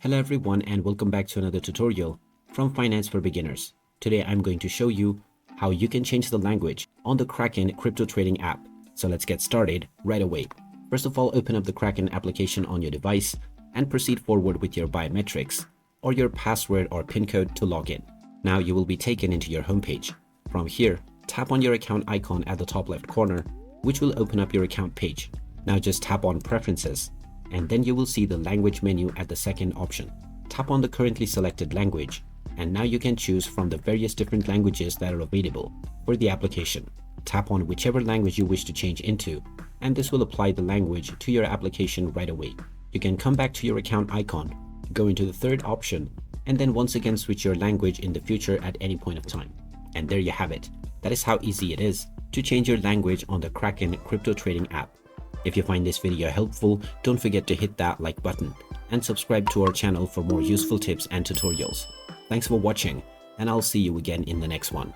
Hello everyone and welcome back to another tutorial from Finance for Beginners. Today I'm going to show you how you can change the language on the Kraken crypto trading app. So let's get started right away. First of all, open up the Kraken application on your device and proceed forward with your biometrics or your password or PIN code to log in. Now you will be taken into your homepage. From here, tap on your account icon at the top left corner, which will open up your account page. Now just tap on Preferences, and then you will see the language menu at the second option. Tap on the currently selected language, and now you can choose from the various different languages that are available for the application. Tap on whichever language you wish to change into, and this will apply the language to your application right away. You can come back to your account icon, go into the third option, and then once again switch your language in the future at any point of time. And there you have it. That is how easy it is to change your language on the Kraken crypto trading app. If you find this video helpful, don't forget to hit that like button and subscribe to our channel for more useful tips and tutorials. Thanks for watching, and I'll see you again in the next one.